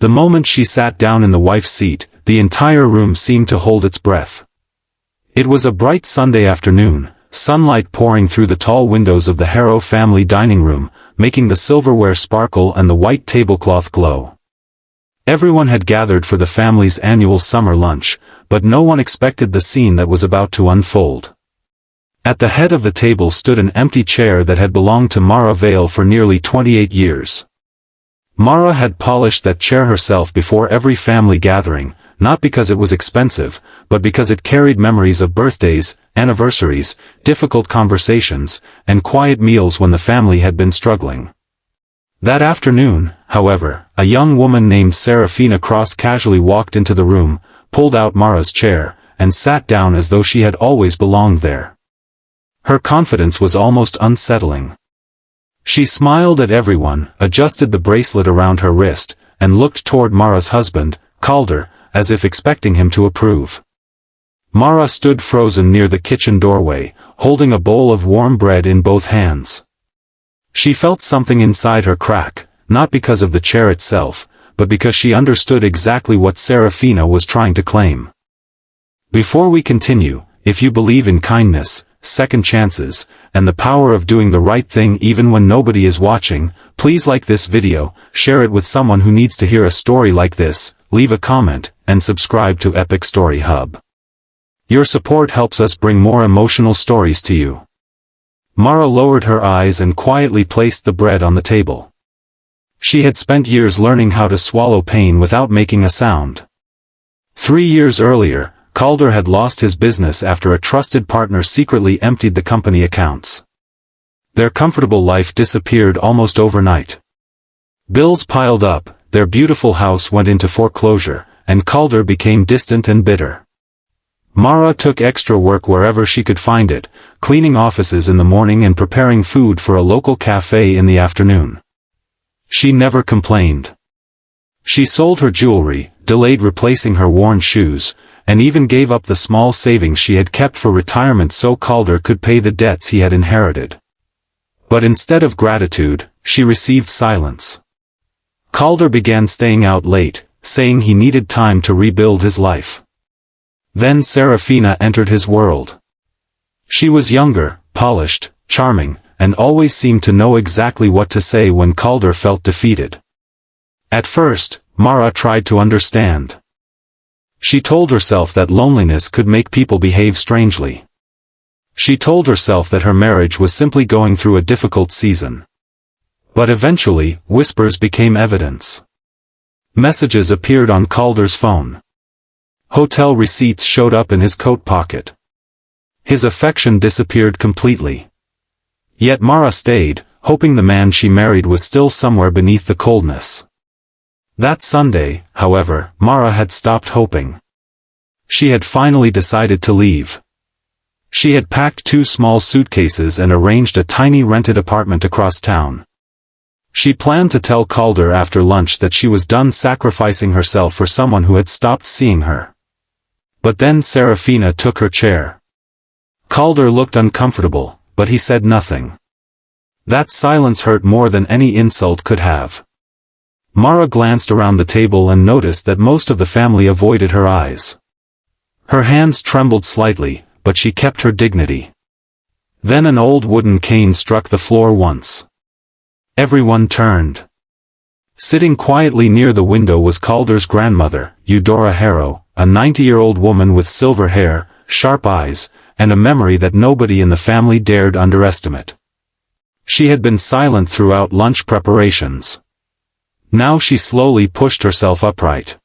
The moment she sat down in the wife's seat, the entire room seemed to hold its breath. It was a bright Sunday afternoon, sunlight pouring through the tall windows of the Harrow family dining room, making the silverware sparkle and the white tablecloth glow. Everyone had gathered for the family's annual summer lunch, but no one expected the scene that was about to unfold. At the head of the table stood an empty chair that had belonged to Mara Vale for nearly 28 years. Mara had polished that chair herself before every family gathering, not because it was expensive, but because it carried memories of birthdays, anniversaries, difficult conversations, and quiet meals when the family had been struggling. That afternoon, however, a young woman named Seraphina casually walked into the room, pulled out Mara's chair, and sat down as though she had always belonged there. Her confidence was almost unsettling. She smiled at everyone, adjusted the bracelet around her wrist, and looked toward Mara's husband, Calder, as if expecting him to approve. Mara stood frozen near the kitchen doorway, holding a bowl of warm bread in both hands. She felt something inside her crack, not because of the chair itself, but because she understood exactly what Seraphina was trying to claim. Before we continue, if you believe in kindness, second chances, and the power of doing the right thing even when nobody is watching, please like this video, share it with someone who needs to hear a story like this, leave a comment, and subscribe to Epic Story Hub. Your support helps us bring more emotional stories to you. Mara lowered her eyes and quietly placed the bread on the table. She had spent years learning how to swallow pain without making a sound. 3 years earlier, Calder had lost his business after a trusted partner secretly emptied the company accounts. Their comfortable life disappeared almost overnight. Bills piled up, their beautiful house went into foreclosure, and Calder became distant and bitter. Mara took extra work wherever she could find it, cleaning offices in the morning and preparing food for a local cafe in the afternoon. She never complained. She sold her jewelry, delayed replacing her worn shoes, and even gave up the small savings she had kept for retirement so Calder could pay the debts he had inherited. But instead of gratitude, she received silence. Calder began staying out late, saying he needed time to rebuild his life. Then Seraphina entered his world. She was younger, polished, charming, and always seemed to know exactly what to say when Calder felt defeated. At first, Mara tried to understand. She told herself that loneliness could make people behave strangely. She told herself that her marriage was simply going through a difficult season. But eventually, whispers became evidence. Messages appeared on Calder's phone. Hotel receipts showed up in his coat pocket. His affection disappeared completely. Yet Mara stayed, hoping the man she married was still somewhere beneath the coldness. That Sunday, however, Mara had stopped hoping. She had finally decided to leave. She had packed 2 small suitcases and arranged a tiny rented apartment across town. She planned to tell Calder after lunch that she was done sacrificing herself for someone who had stopped seeing her. But then Seraphina took her chair. Calder looked uncomfortable, but he said nothing. That silence hurt more than any insult could have. Mara glanced around the table and noticed that most of the family avoided her eyes. Her hands trembled slightly, but she kept her dignity. Then an old wooden cane struck the floor once. Everyone turned. Sitting quietly near the window was Calder's grandmother, Eudora Harrow, a 90-year-old woman with silver hair, sharp eyes, and a memory that nobody in the family dared underestimate. She had been silent throughout lunch preparations. Now she slowly pushed herself upright.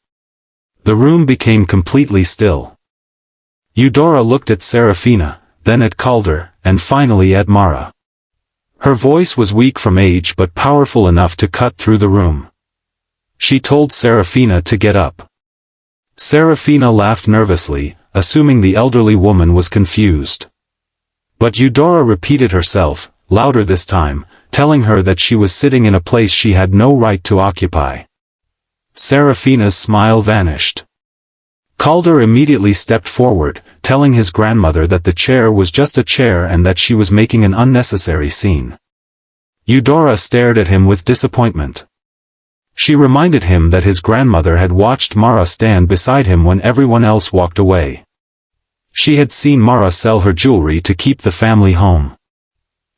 The room became completely still. Eudora looked at Seraphina, then at Calder, and finally at Mara. Her voice was weak from age but powerful enough to cut through the room. She told Seraphina to get up. Seraphina laughed nervously, assuming the elderly woman was confused. But Eudora repeated herself, louder this time, telling her that she was sitting in a place she had no right to occupy. Seraphina's smile vanished. Calder immediately stepped forward, telling his grandmother that the chair was just a chair and that she was making an unnecessary scene. Eudora stared at him with disappointment. She reminded him that his grandmother had watched Mara stand beside him when everyone else walked away. She had seen Mara sell her jewelry to keep the family home.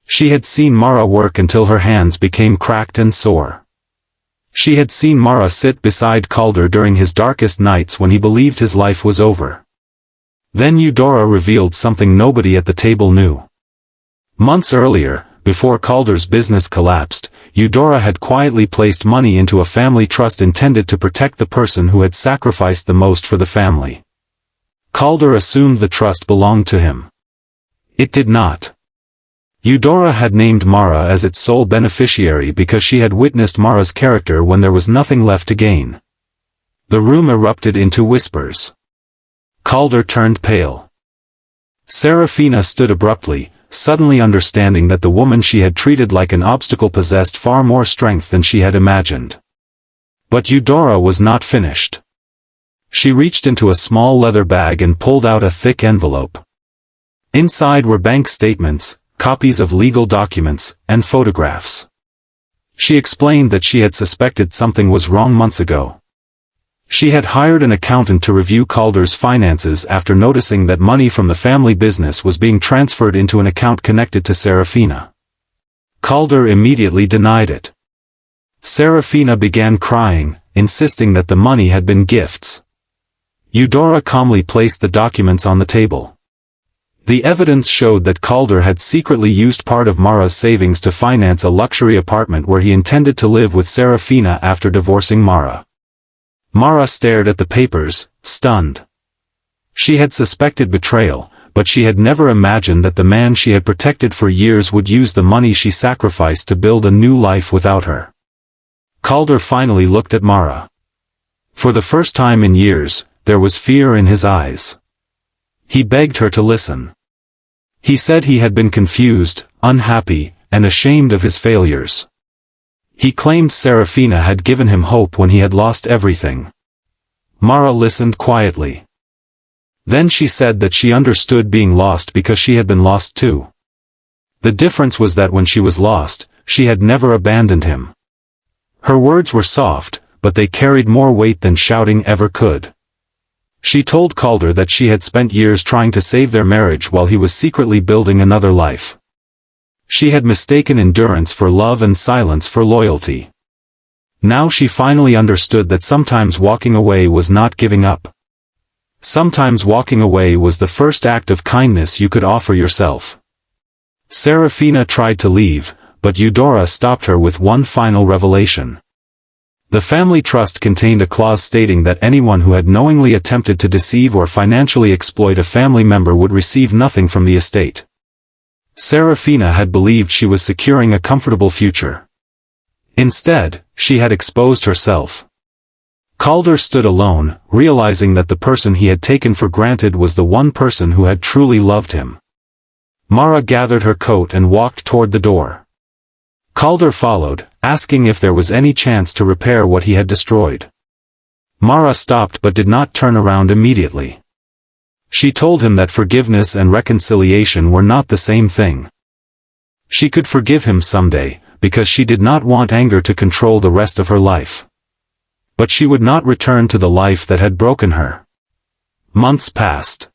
She had seen Mara work until her hands became cracked and sore. She had seen Mara sit beside Calder during his darkest nights when he believed his life was over. Then Eudora revealed something nobody at the table knew. Months earlier, before Calder's business collapsed, Eudora had quietly placed money into a family trust intended to protect the person who had sacrificed the most for the family. Calder assumed the trust belonged to him. It did not. Eudora had named Mara as its sole beneficiary because she had witnessed Mara's character when there was nothing left to gain. The room erupted into whispers. Calder turned pale. Seraphina stood abruptly, suddenly understanding that the woman she had treated like an obstacle possessed far more strength than she had imagined. But Eudora was not finished. She reached into a small leather bag and pulled out a thick envelope. Inside were bank statements, copies of legal documents, and photographs. She explained that she had suspected something was wrong months ago. She had hired an accountant to review Calder's finances after noticing that money from the family business was being transferred into an account connected to Seraphina. Calder immediately denied it. Seraphina began crying, insisting that the money had been gifts. Eudora calmly placed the documents on the table. The evidence showed that Calder had secretly used part of Mara's savings to finance a luxury apartment where he intended to live with Seraphina after divorcing Mara. Mara stared at the papers, stunned. She had suspected betrayal, but she had never imagined that the man she had protected for years would use the money she sacrificed to build a new life without her. Calder finally looked at Mara. For the first time in years, there was fear in his eyes. He begged her to listen. He said he had been confused, unhappy, and ashamed of his failures. He claimed Seraphina had given him hope when he had lost everything. Mara listened quietly. Then she said that she understood being lost because she had been lost too. The difference was that when she was lost, she had never abandoned him. Her words were soft, but they carried more weight than shouting ever could. She told Calder that she had spent years trying to save their marriage while he was secretly building another life. She had mistaken endurance for love and silence for loyalty. Now she finally understood that sometimes walking away was not giving up. Sometimes walking away was the first act of kindness you could offer yourself. Seraphina tried to leave, but Eudora stopped her with one final revelation. The family trust contained a clause stating that anyone who had knowingly attempted to deceive or financially exploit a family member would receive nothing from the estate. Seraphina had believed she was securing a comfortable future. Instead, she had exposed herself. Calder stood alone, realizing that the person he had taken for granted was the one person who had truly loved him. Mara gathered her coat and walked toward the door. Calder followed, asking if there was any chance to repair what he had destroyed. Mara stopped but did not turn around immediately. She told him that forgiveness and reconciliation were not the same thing. She could forgive him someday, because she did not want anger to control the rest of her life. But she would not return to the life that had broken her. Months passed.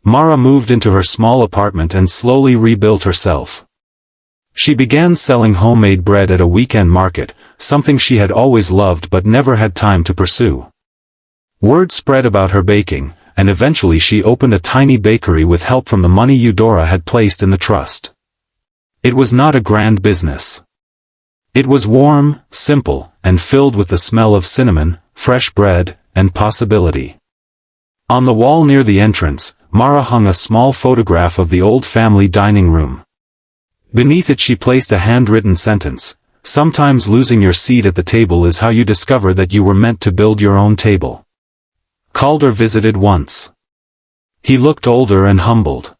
Mara moved into her small apartment and slowly rebuilt herself. She began selling homemade bread at a weekend market, something she had always loved but never had time to pursue. Word spread about her baking, and eventually she opened a tiny bakery with help from the money Eudora had placed in the trust. It was not a grand business. It was warm, simple, and filled with the smell of cinnamon, fresh bread, and possibility. On the wall near the entrance, Mara hung a small photograph of the old family dining room. Beneath it she placed a handwritten sentence: "Sometimes losing your seat at the table is how you discover that you were meant to build your own table." Calder visited once. He looked older and humbled.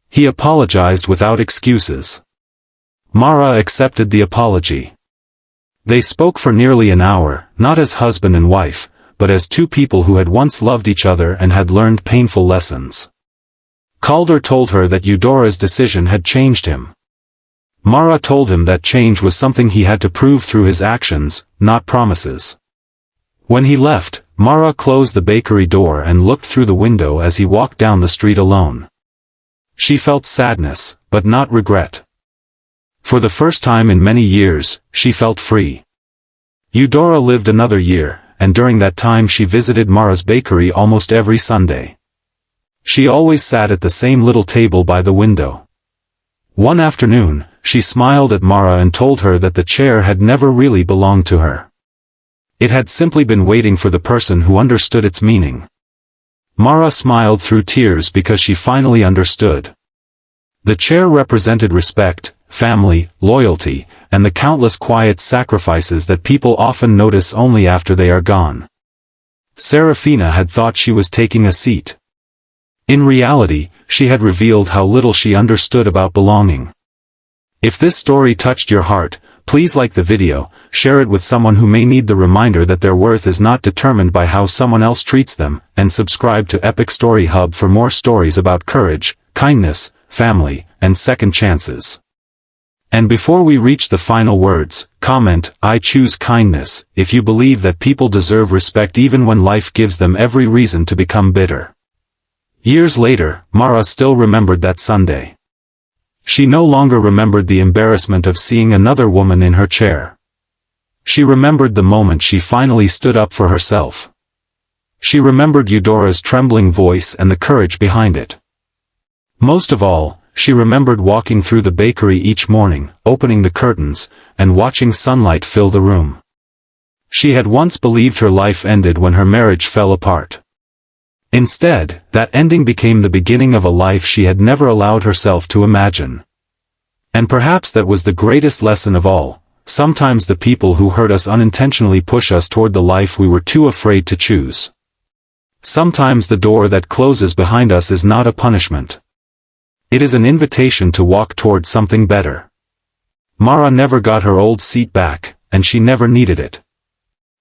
He apologized without excuses. Mara accepted the apology. They spoke for nearly an hour, not as husband and wife, but as two people who had once loved each other and had learned painful lessons. Calder told her that Eudora's decision had changed him. Mara told him that change was something he had to prove through his actions, not promises. When he left, Mara closed the bakery door and looked through the window as he walked down the street alone. She felt sadness, but not regret. For the first time in many years, she felt free. Eudora lived another year, and during that time she visited Mara's bakery almost every Sunday. She always sat at the same little table by the window. One afternoon, she smiled at Mara and told her that the chair had never really belonged to her. It had simply been waiting for the person who understood its meaning. Mara smiled through tears because she finally understood. The chair represented respect, family, loyalty, and the countless quiet sacrifices that people often notice only after they are gone. Seraphina had thought she was taking a seat. In reality, she had revealed how little she understood about belonging. If this story touched your heart, please like the video, share it with someone who may need the reminder that their worth is not determined by how someone else treats them, and subscribe to Epic Story Hub for more stories about courage, kindness, family, and second chances. And before we reach the final words, comment, "I choose kindness," if you believe that people deserve respect even when life gives them every reason to become bitter. Years later, Mara still remembered that Sunday. She no longer remembered the embarrassment of seeing another woman in her chair. She remembered the moment she finally stood up for herself. She remembered Eudora's trembling voice and the courage behind it. Most of all, she remembered walking through the bakery each morning, opening the curtains, and watching sunlight fill the room. She had once believed her life ended when her marriage fell apart. Instead, that ending became the beginning of a life she had never allowed herself to imagine. And perhaps that was the greatest lesson of all: sometimes the people who hurt us unintentionally push us toward the life we were too afraid to choose. Sometimes the door that closes behind us is not a punishment. It is an invitation to walk toward something better. Mara never got her old seat back, and she never needed it.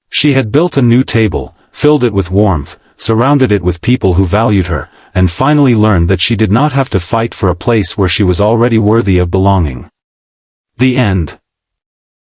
She had built a new table, filled it with warmth, surrounded it with people who valued her, and finally learned that she did not have to fight for a place where she was already worthy of belonging. The end.